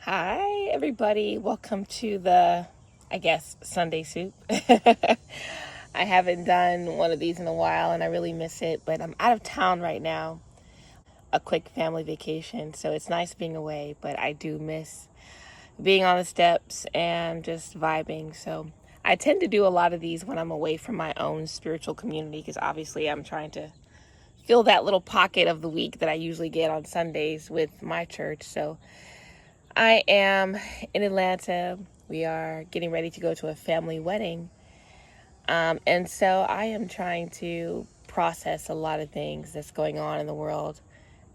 Hi, everybody. Welcome to Sunday soup. I haven't done one of these in a while and I really miss it, but I'm out of town right now. A quick family vacation, so it's nice being away, but I do miss being on the steps and just vibing. So I tend to do a lot of these when I'm away from my own spiritual community because obviously I'm trying to fill that little pocket of the week that I usually get on Sundays with my church. So I am in Atlanta. We are getting ready to go to a family wedding. And so I am trying to process a lot of things that's going on in the world.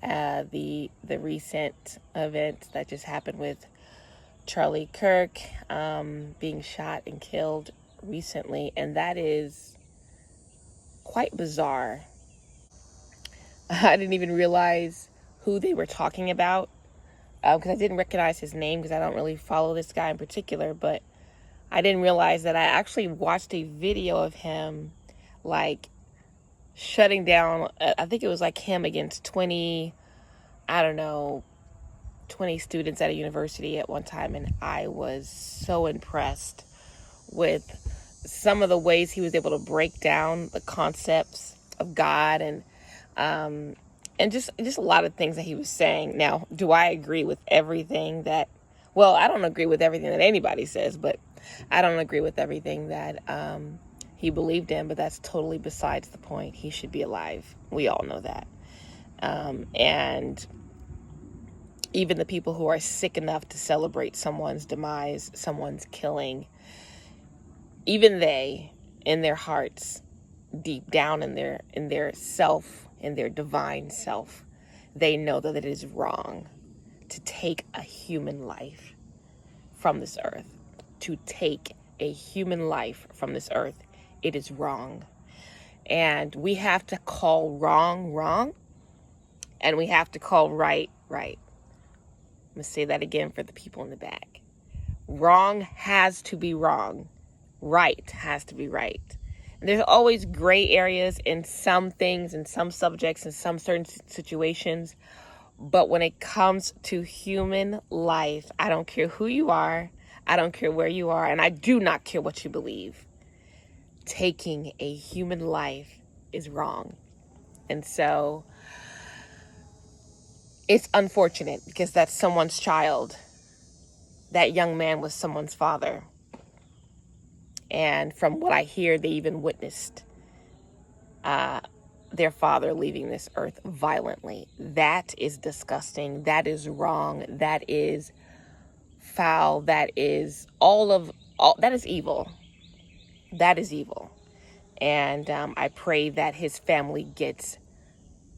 The recent event that just happened with Charlie Kirk being shot and killed recently. And that is quite bizarre. I didn't even realize who they were talking about. Because I didn't recognize his name because I don't really follow this guy in particular, but I didn't realize that I actually watched a video of him like shutting down, I think it was like him against 20 students at a university at one time, and I was so impressed with some of the ways he was able to break down the concepts of God and just a lot of things that he was saying. Now, do I agree with everything that, well, I don't agree with everything that anybody says, but I don't agree with everything that he believed in, but that's totally besides the point. He should be alive. We all know that. And even the people who are sick enough to celebrate someone's demise, someone's killing, even they, in their hearts, deep down in their self, in their divine self, they know that it is wrong to take a human life from this earth. To take a human life from this earth, it is wrong. And we have to call wrong, wrong, and we have to call right, right. I'm going to say that again for the people in the back. Wrong has to be wrong. Right has to be right. And there's always gray areas in some things, in some subjects, in some certain situations. But when it comes to human life, I don't care who you are. I don't care where you are. And I do not care what you believe. Taking a human life is wrong. And so it's unfortunate because that's someone's child. That young man was someone's father. And from what I hear, they even witnessed their father leaving this earth violently. That is disgusting. That is wrong. That is foul. That is that is evil. That is evil. And I pray that his family gets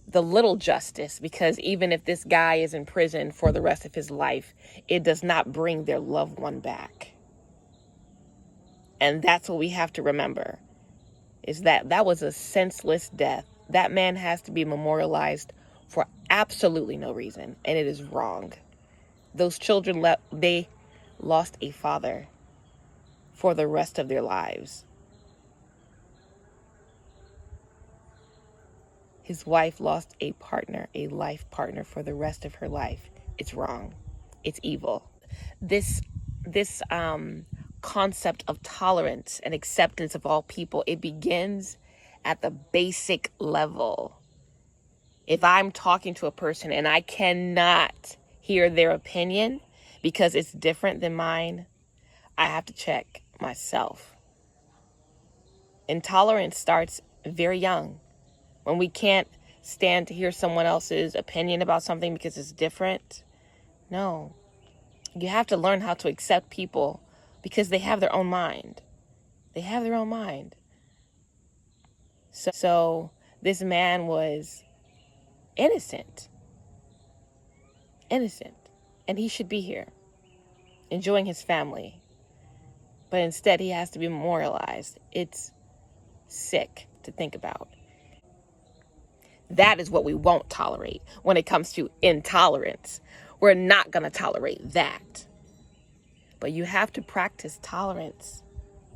the little justice, because even if this guy is in prison for the rest of his life, it does not bring their loved one back. And that's what we have to remember, is that was a senseless death. That man has to be memorialized for absolutely no reason, and it is wrong. Those children, they lost a father for the rest of their lives. His wife lost a partner, a life partner for the rest of her life. It's wrong. It's evil. This concept of tolerance and acceptance of all people, it begins at the basic level. If I'm talking to a person and I cannot hear their opinion because it's different than mine, I have to check myself. Intolerance starts very young. When we can't stand to hear someone else's opinion about something because it's different, no. You have to learn how to accept people because they have their own mind. They have their own mind. So this man was innocent. And he should be here, enjoying his family. But instead, he has to be memorialized. It's sick to think about. That is what we won't tolerate when it comes to intolerance. We're not going to tolerate that. But you have to practice tolerance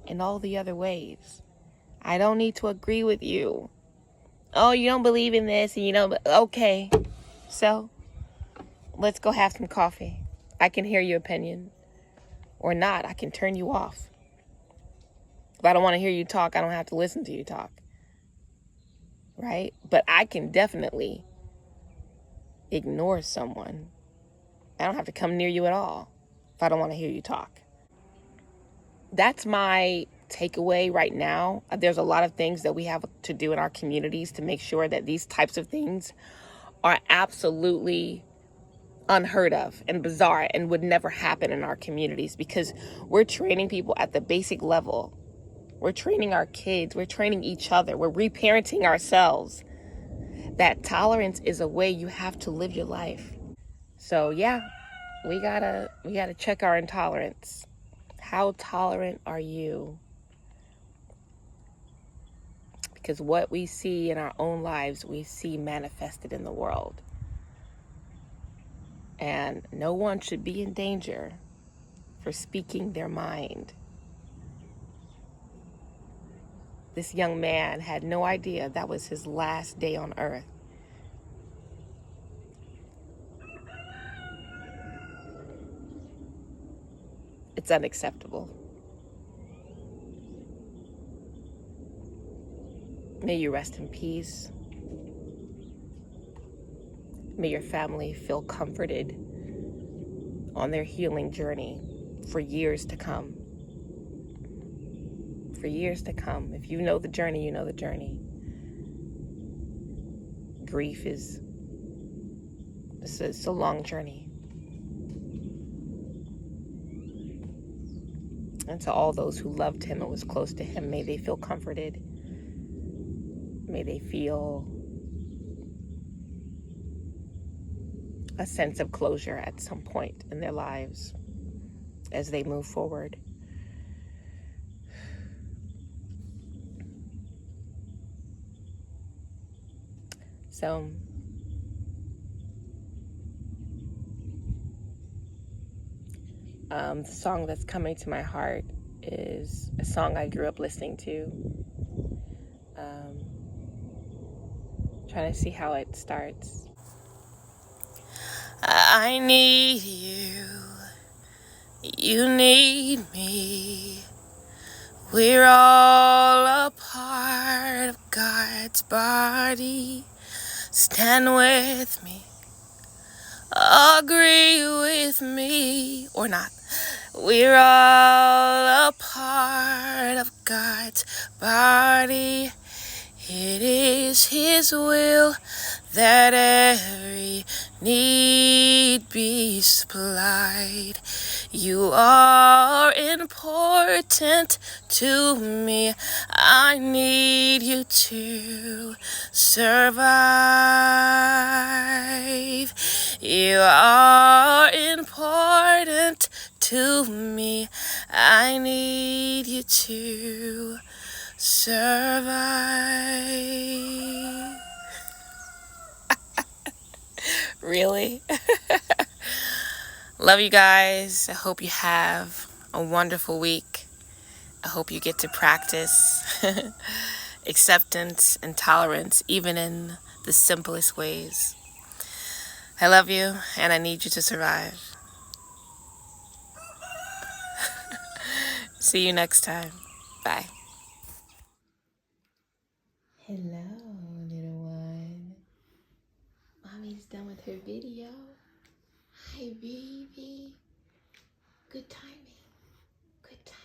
in all the other ways. I don't need to agree with you. Oh, you don't believe in this, and okay. So, let's go have some coffee. I can hear your opinion or not. I can turn you off. If I don't want to hear you talk, I don't have to listen to you talk. Right? But I can definitely ignore someone. I don't have to come near you at all if I don't want to hear you talk. That's my takeaway right now. There's a lot of things that we have to do in our communities to make sure that these types of things are absolutely unheard of and bizarre and would never happen in our communities, because we're training people at the basic level. We're training our kids. We're training each other. We're reparenting ourselves. That tolerance is a way you have to live your life. So yeah, we gotta check our intolerance. How tolerant are you? Because what we see in our own lives, we see manifested in the world. And no one should be in danger for speaking their mind. This young man had no idea that was his last day on earth. It's unacceptable. May you rest in peace. May your family feel comforted on their healing journey for years to come. For years to come. If you know the journey, you know the journey. Grief is it's a long journey. And to all those who loved him and was close to him, may they feel comforted. May they feel a sense of closure at some point in their lives as they move forward. So, the song that's coming to my heart is a song I grew up listening to. Trying to see how it starts. I need you. You need me. We're all a part of God's body. Stand with me. Agree with me. Or not. We're all a part of God's body. It is His will that every need be supplied. You are important to me. I need you to survive. You are important to me. I need you to survive. Really? Love you guys. I hope you have a wonderful week. I hope you get to practice acceptance and tolerance, even in the simplest ways. I love you, and I need you to survive. See you next time. Bye. Hello, little one. Mommy's done with her video. Hi, baby. Good timing. Good timing.